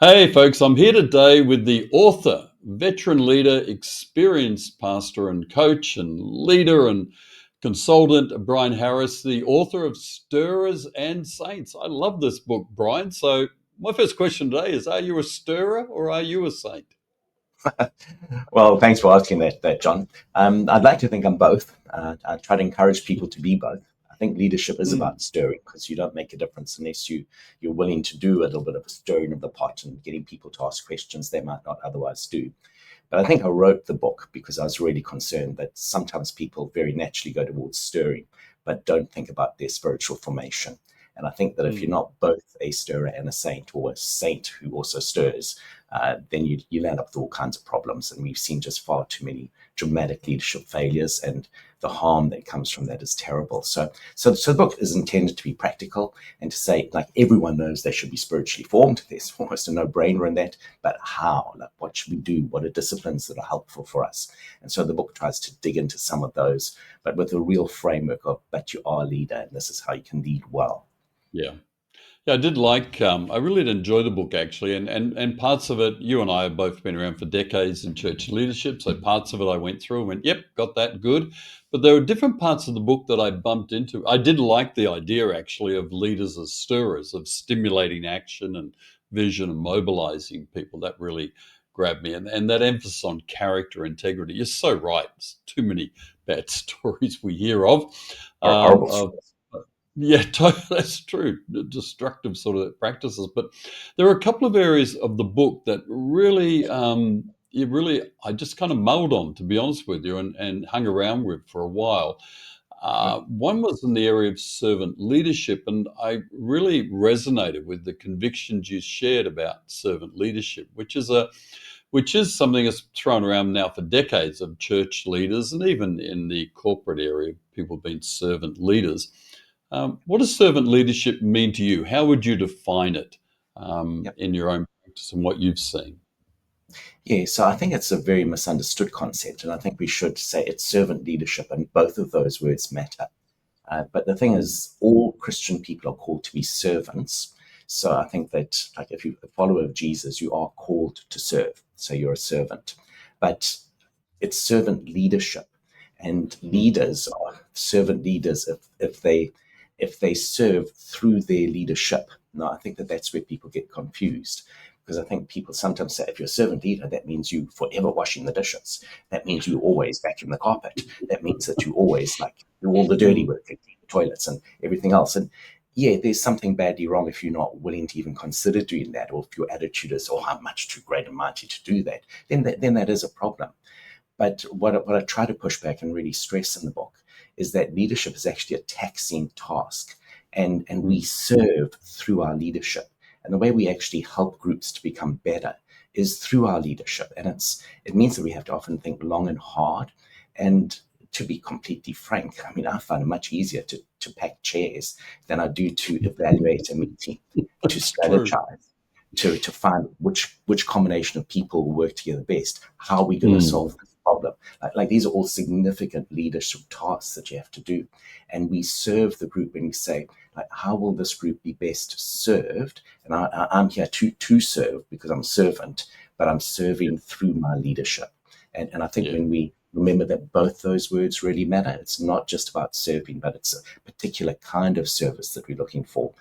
Hey, folks, I'm here today with the author, veteran leader, experienced pastor and coach and leader and consultant, Brian Harris, the author of Stirrers and Saints. I love this book, Brian. So, my first question today is: are you a stirrer or are you a saint? Well, thanks for asking that John. I'd like to think I'm both. I try to encourage people to be both. I think leadership is Mm, about stirring because you don't make a difference unless you're willing to do a little bit of a stirring of the pot and getting people to ask questions they might not otherwise do. But I think I wrote the book because I was really concerned that sometimes people very naturally go towards stirring, but don't think about their spiritual formation. And I think that if you're mm. not both a stirrer and a saint, or a saint who also stirs, then you land up with all kinds of problems. And we've seen just far too many dramatic leadership failures, and the harm that comes from that is terrible. So the book is intended to be practical and to say, like, everyone knows they should be spiritually formed. There's almost a no-brainer in that, but how? Like, what should we do? What are disciplines that are helpful for us? And so the book tries to dig into some of those, but with a real framework of, but you are a leader, and this is how you can lead well. Yeah. Yeah, I did like. I really did enjoy the book actually, and parts of it. You and I have both been around for decades in church leadership, so parts of it I went through and went, "Yep, got that, good." But there were different parts of the book that I bumped into. I did like the idea actually of leaders as stirrers, of stimulating action and vision and mobilizing people. That really grabbed me, and that emphasis on character integrity. You're so right. There's too many bad stories we hear Or horrible of stories. yeah, that's true. Destructive sort of practices, but there are a couple of areas of the book that really, I just kind of mulled on, to be honest with you, and hung around with for a while. One was in the area of servant leadership, and I really resonated with the convictions you shared about servant leadership, which is something that's thrown around now for decades of church leaders and even in the corporate area, people being servant leaders. What does servant leadership mean to you? How would you define it Yep. in your own practice and what you've seen? Yeah, so I think it's a very misunderstood concept, and I think we should say it's servant leadership, and both of those words matter. But the thing Mm, is, all Christian people are called to be servants. So I think that, like, if you're a follower of Jesus, you are called to serve. So you're a servant. But it's servant leadership, and mm, leaders are servant leaders if they serve through their leadership. Now, I think that that's where people get confused, because I think people sometimes say, if you're a servant leader, that means you forever washing the dishes. That means you always vacuum the carpet. That means that you always, like, do all the dirty mm. work, like clean the toilets and everything else. And yeah, there's something badly wrong if you're not willing to even consider doing that, or if your attitude is, "Oh, I'm much too great and mighty to do that." Then that is a problem. But what I try to push back and really stress in the book is that leadership is actually a taxing task, and we Mm. serve through our leadership. And the way we actually help groups to become better is through our leadership. And it means that we have to often think long and hard. And to be completely frank, I mean, I find it much easier to pack chairs than I do to evaluate a meeting, to That's true. strategize, to find which combination of people will work together best. How are we going to Mm. solve this problem? Like these are all significant leadership tasks that you have to do, and we serve the group when we say, like, how will this group be best served? And I'm here to serve because I'm a servant, but I'm Yeah, serving through my leadership. And I think yeah. when we remember that both those words really matter, it's not just about serving, but it's a particular kind of service that we're looking for.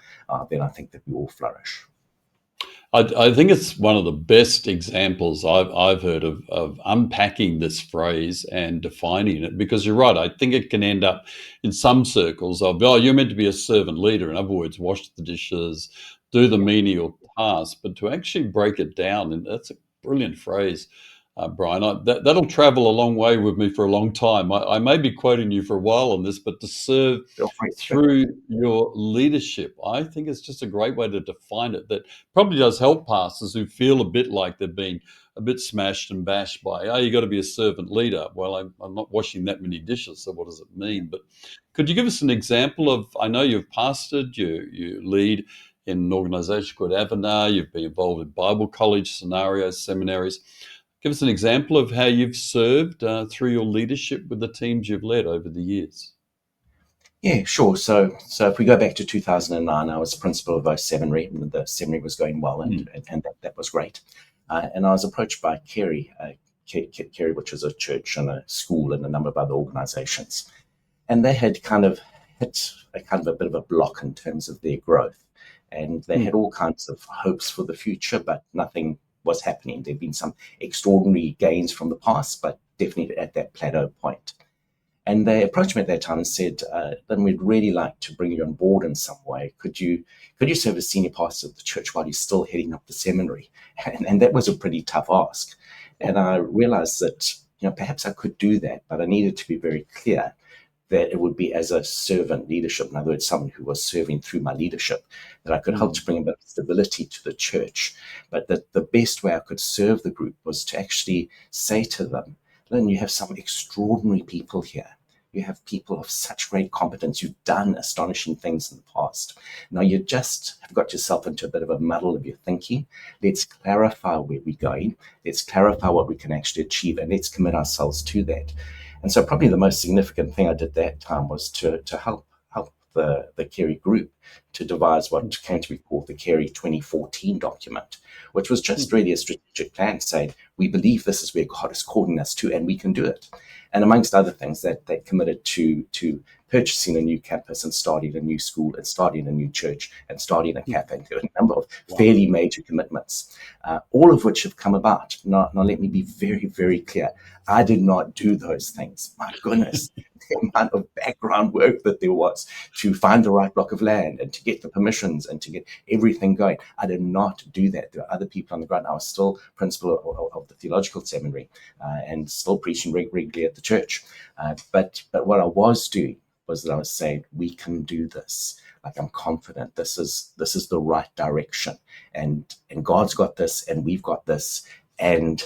Then I think that we all flourish. I think it's one of the best examples I've heard of unpacking this phrase and defining it, because you're right. I think it can end up in some circles of, oh, you're meant to be a servant leader. In other words, wash the dishes, do the Yeah. menial tasks, but to actually break it down, and that's a brilliant phrase, Brian. That'll travel a long way with me for a long time. I may be quoting you for a while on this, but to serve Feel free. through your leadership, I think it's just a great way to define it. That probably does help pastors who feel a bit like they've been a bit smashed and bashed by, oh, you got to be a servant leader. Well, I'm not washing that many dishes, so what does it Yeah. mean? But could you give us an example of? I know you've pastored, you lead in an organisation called Avanar. You've been involved in Bible college scenarios, seminaries. Give us an example of how you've served through your leadership with the teams you've led over the years. Yeah, sure. So if we go back to 2009, I was principal of a seminary, and the seminary was going well, and Mm, and that was great. And I was approached by Kerry, Kerry, which is a church and a school and a number of other organisations, and they had kind of hit a kind of a bit of a block in terms of their growth, and they mm, had all kinds of hopes for the future, but nothing was happening. There'd been some extraordinary gains from the past, but definitely at that plateau point. And they approached me at that time and said, "Then we'd really like to bring you on board in some way. Could you serve as senior pastor of the church while you're still heading up the seminary?" And that was a pretty tough ask. And I realized that perhaps I could do that, but I needed to be very clear that it would be as a servant leadership. In other words, someone who was serving through my leadership, that I could help mm, to bring a bit of stability to the church. But that the best way I could serve the group was to actually say to them, "Lynn, you have some extraordinary people here. You have people of such great competence. You've done astonishing things in the past. Now you just have got yourself into a bit of a muddle of your thinking. Let's clarify where we're going. Let's clarify what we can actually achieve, and let's commit ourselves to that." And so probably the most significant thing I did that time was to help the Kerry group to devise mm, what came to be called the Kerry 2014 document, which was just mm, really a strategic plan saying, we believe this is where God is calling us to, and we can do it. And amongst other things, that they committed to purchasing a new campus and starting a new school and starting a new church and starting a mm. cafe. There were a number of Wow. fairly major commitments, all of which have come about. Now, let me be very, very clear. I did not do those things. My goodness, the amount of background work that there was to find the right block of land and to get the permissions and to get everything going. I did not do that. There were other people on the ground. I was still principal of the theological seminary and still preaching regularly at the church. But what I was doing was that I was saying, we can do this. Like, I'm confident this is the right direction, and God's got this, and we've got this. And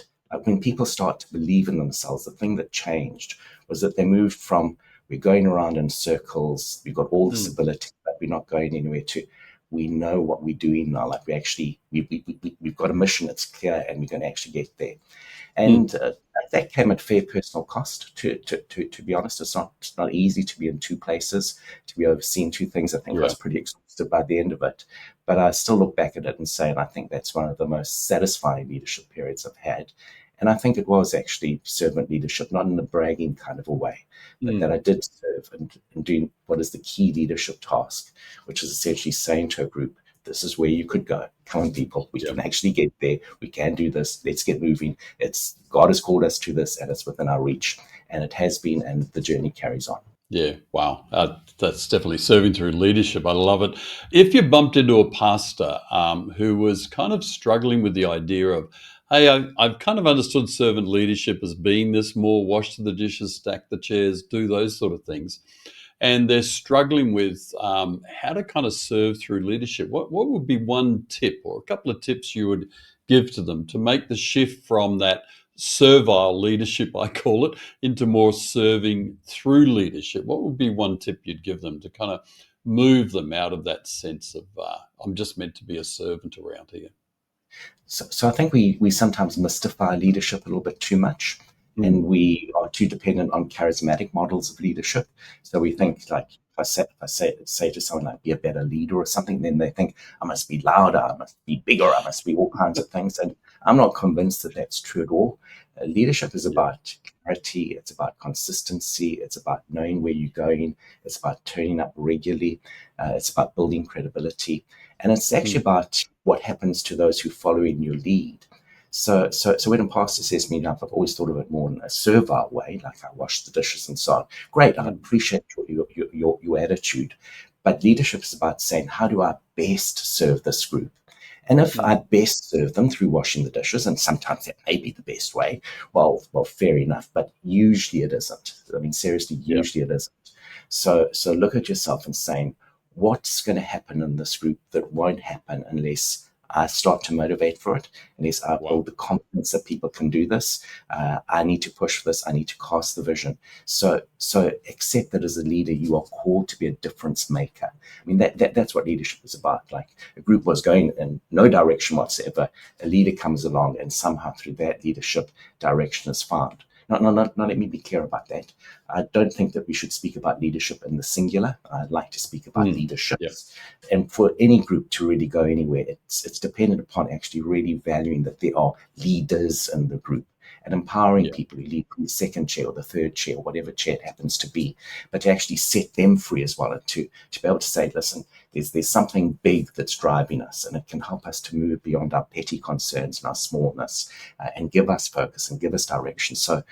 when people start to believe in themselves, the thing that changed was that they moved from, we're going around in circles, we've got all this Mm, ability, but we're not going anywhere, to, we know what we're doing now. Like, we've got a mission, it's clear, and we're going to actually get there. mm. And that came at fair personal cost. To be honest, it's not easy to be in two places, to be overseeing two things. I think I Yeah. was pretty exhausted by the end of it, but I still look back at it and say, and I think that's one of the most satisfying leadership periods I've had. And I think it was actually servant leadership, not in a bragging kind of a way, but that Mm, I did serve and doing what is the key leadership task, which is essentially saying to a group, this is where you could go. Come on, people, we yeah. can actually get there. We can do this. Let's get moving. It's God has called us to this, and it's within our reach, and it has been, and the journey carries on. Yeah, wow. That's definitely serving through leadership. I love it. If you bumped into a pastor who was kind of struggling with the idea of, hey, I've kind of understood servant leadership as being this more wash the dishes, stack the chairs, do those sort of things, and they're struggling with how to kind of serve through leadership, what would be one tip or a couple of tips you would give to them to make the shift from that servile leadership, I call it, into more serving through leadership? What would be one tip you'd give them to kind of move them out of that sense of I'm just meant to be a servant around here? So I think we sometimes mystify leadership a little bit too much, and Mm, we are too dependent on charismatic models of leadership. So we think, like, if I say to someone, like, be a better leader or something, then they think I must be louder, I must be bigger, I must be all kinds of things. And I'm not convinced that that's true at all. Leadership is yeah. about clarity, it's about consistency, it's about knowing where you're going, it's about turning up regularly, it's about building credibility, and it's actually Mm, about what happens to those who follow in your lead. So when a pastor says to me, now, I've always thought of it more in a servile way, like I wash the dishes and so on. Great, I mm, appreciate your attitude, but leadership is about saying, how do I best serve this group? And if I mm, best serve them through washing the dishes, and sometimes that may be the best way, well, fair enough. But usually it isn't. I mean, seriously, yeah. usually it isn't. So look at yourself and saying, what's going to happen in this group that won't happen unless I start to motivate for it, unless I Wow. build the confidence that people can do this. I need to push for this. I need to cast the vision. So accept that as a leader, you are called to be a difference maker. I mean, that's what leadership is about. Like, a group was going in no direction whatsoever. A leader comes along, and somehow through that leadership, direction is found. Now, let me be clear about that. I don't think that we should speak about leadership in the singular. I'd like to speak about Mm. Yeah. leaderships. And for any group to really go anywhere, it's dependent upon actually really valuing that there are leaders in the group and empowering Yeah. people who lead from the second chair or the third chair, or whatever chair it happens to be, but to actually set them free as well, and to be able to say, listen, there's something big that's driving us, and it can help us to move beyond our petty concerns and our smallness, and give us focus and give us direction. So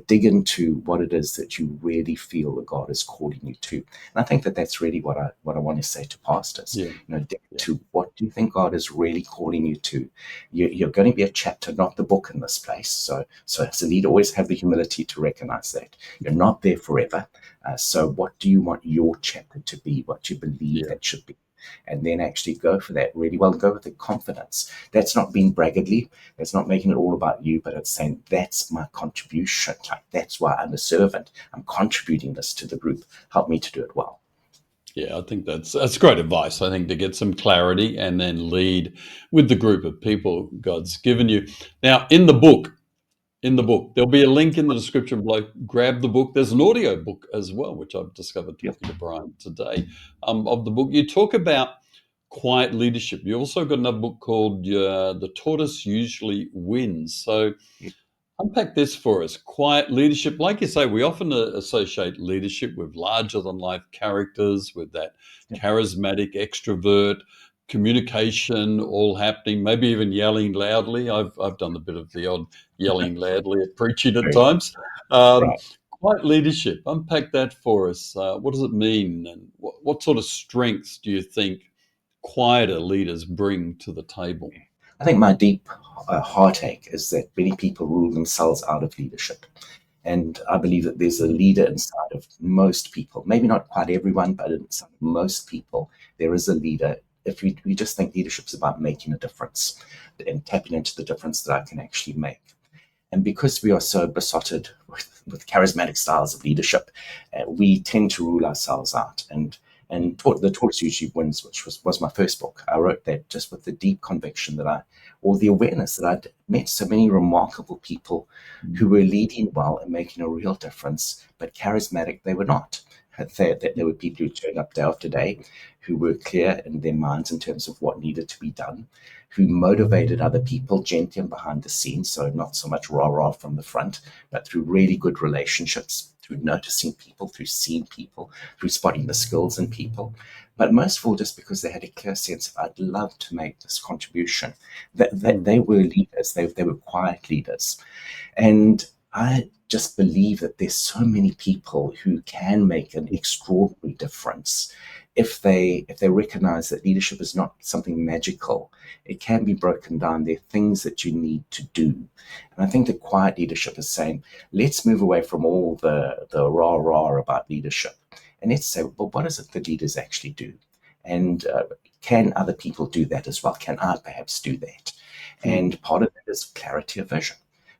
dig into what it is that you really feel that God is calling you to. And I think that that's really what I want to say to pastors. Yeah. Dig Yeah. into what do you think God is really calling you to. You're going to be a chapter, not the book in this place. So as a leader, always have the humility to recognize that you're not there forever. So what do you want your chapter to be? What you believe Yeah. that should be? And then actually go for that really well. Go with the confidence. That's not being braggadly. That's not making it all about you, but it's saying that's my contribution. Like, that's why I'm a servant. I'm contributing this to the group. Help me to do it well. Yeah, I think that's great advice. I think to get some clarity and then lead with the group of people God's given you. Now, in the book, there'll be a link in the description below. Grab the book. There's an audio book as well, which I've discovered Yep. talking to Brian today. Of the book, you talk about quiet leadership. You also got another book called "The Tortoise Usually Wins." So Yep. unpack this for us. Quiet leadership. Like you say, we often associate leadership with larger than life characters, with that Yep. charismatic extrovert, communication all happening, maybe even yelling loudly. I've done a bit of the odd yelling loudly at preaching at Very good. times. Um, Right. quiet leadership. Unpack that for us. What does it mean? And what sort of strengths do you think quieter leaders bring to the table? I think my deep heartache is that many people rule themselves out of leadership. And I believe that there's a Mm. leader inside of most people, maybe not quite everyone, but inside of most people, there is a leader. If we just think leadership is about making a difference and tapping into the difference that I can actually make. And because we are so besotted with charismatic styles of leadership, we tend to rule ourselves out. The Tortoise Usually Wins, which was my first book. I wrote that just with the deep conviction or the awareness that I'd met so many remarkable people who were leading well and making a real difference, but charismatic they were not. There were people who turned up day after day, who were clear in their minds in terms of what needed to be done, who motivated other people gently and behind the scenes. So not so much rah rah from the front, but through really good relationships, through noticing people, through seeing people, through spotting the skills in people. But most of all, just because they had a clear sense of, I'd love to make this contribution. That Mm. they were leaders, they were quiet leaders. And I just believe that there's so many people who can make an extraordinary difference if they recognize that leadership is not something magical. It can be broken down. There are things that you need to do. And I think that quiet leadership is saying, let's move away from all the rah rah about leadership. And let's say, well, what is it that leaders actually do? And can other people do that as well? Can I perhaps do that? Mm. And part of that is clarity of vision.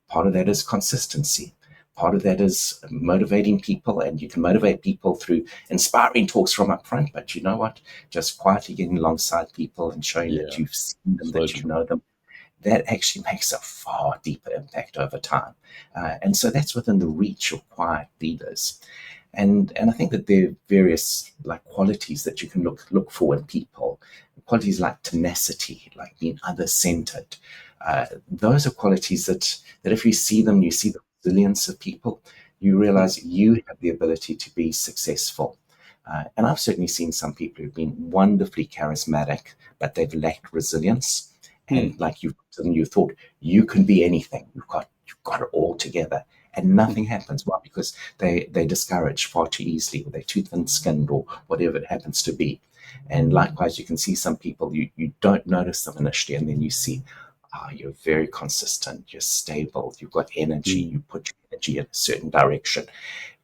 Part of that is consistency. Part of that is motivating people, and you can motivate people through inspiring talks from up front. But you know what? Just quietly getting alongside people and showing that Yeah, you've seen them, so that you true. know them, that actually makes a far deeper impact over time. And so that's within the reach of quiet leaders. And I think that there are various like qualities that you can look for in people. Qualities like tenacity, like being other centered. Those are qualities that if you see them, you see the resilience of people, you Mm. realize you have the ability to be successful. And I've certainly seen some people who've been wonderfully charismatic, but they've lacked resilience. And Mm. like you thought you can be anything. You've got it all together, and Mm. nothing happens. Why? Because they discourage far too easily, or they're too thin-skinned, or whatever it happens to be. And likewise, you can see some people you don't notice them initially, and then you see, you're very consistent, you're stable, you've got energy, Mm. you put your energy in a certain direction.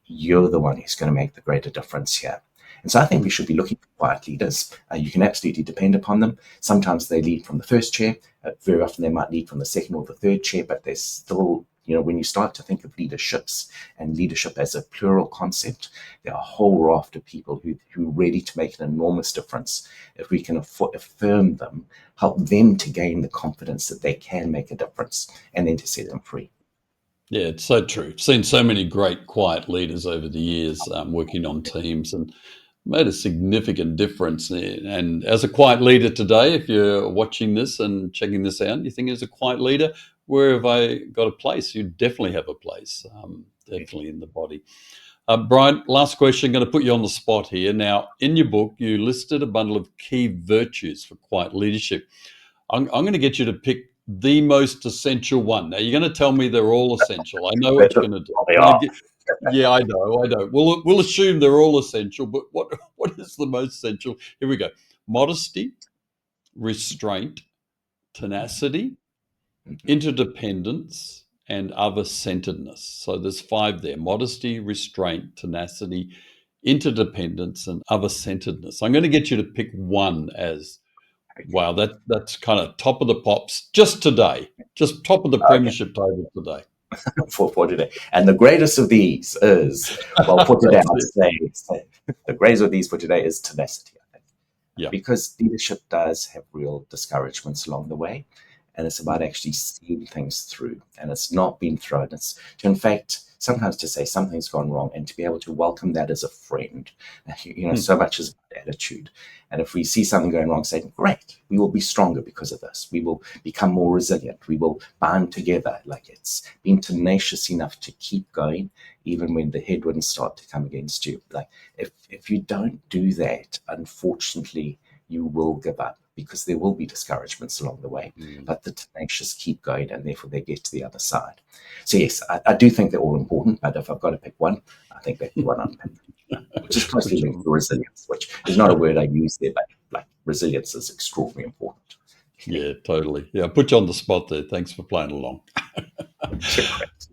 You're the one who's going to make the greater difference here. And so I think we Mm. should be looking for quiet leaders. You can absolutely depend upon them. Sometimes they lead from the first chair. Very often they might lead from the second or the third chair, but they're still, when you start to think of leaderships and leadership as a plural concept, there are a whole raft of people who are ready to make an enormous difference. If we can affirm them, help them to gain the confidence that they can make a difference, and then to set them free. Yeah, it's so true. Seen so many great quiet leaders over the years working on teams and made a significant difference. And as a quiet leader today, if you're watching this and checking this out, you think as a quiet leader, where have I got a place? You definitely have a place, definitely in the body. Brian, last question. I'm going to put you on the spot here. Now, in your book, you listed a bundle of key virtues for quiet leadership. I'm going to get you to pick the most essential one. Now, you're going to tell me they're all essential. I know what you're going to do. Well, they I'm going are. to get, yeah, I know, I know. We'll assume they're all essential, but what is the most essential? Here we go: modesty, restraint, tenacity, Mhm. interdependence, and other centeredness. So there's five there: modesty, restraint, tenacity, interdependence, and other centeredness. I'm going to get you to pick one as Okay. wow, that's kind of top of the pops just today, just top of the Okay. premiership table today. For today. And the greatest of these is, well, for today, That's I'd it. say the greatest of these for today is tenacity, I think. Yeah. Because leadership does have real discouragements along the way. And it's about Mm, actually seeing things through. And it's not being thrown. It's to, in fact, sometimes to say something's gone wrong and to be able to welcome that as a friend. mm, So much is about attitude. And if we see something going wrong, say, great, we will be stronger because of this. We will become more resilient. We will band together. Like it's being tenacious enough to keep going, even when the headwinds start to come against you. Like if you don't do that, unfortunately, you will give up because there will be discouragements along the way. mm. But the tenacious keep going and therefore they get to the other side. So, yes, I do think they're all important. But if I've got to pick one, I think that's the one I'm picking, which is closely Which linked to resilience, which is not a word I use there, but like resilience is extraordinarily important. yeah, totally. Yeah, I put you on the spot there. Thanks for playing along. You're correct.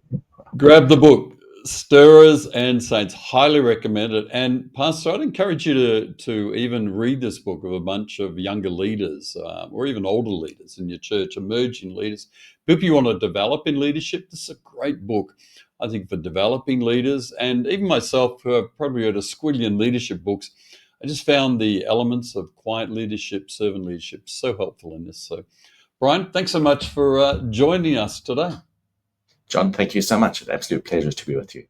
Grab the book, Stirrers and Saints. Highly recommend it. And Pastor, I'd encourage you to even read this book of a bunch of younger leaders or even older leaders in your church, emerging leaders. People you want to develop in leadership, this is a great book, I think, for developing leaders. And even myself, who have probably read a squillion leadership books, I just found the elements of quiet leadership, servant leadership so helpful in this. So, Brian, thanks so much for joining us today. John, thank you so much. An absolute pleasure to be with you.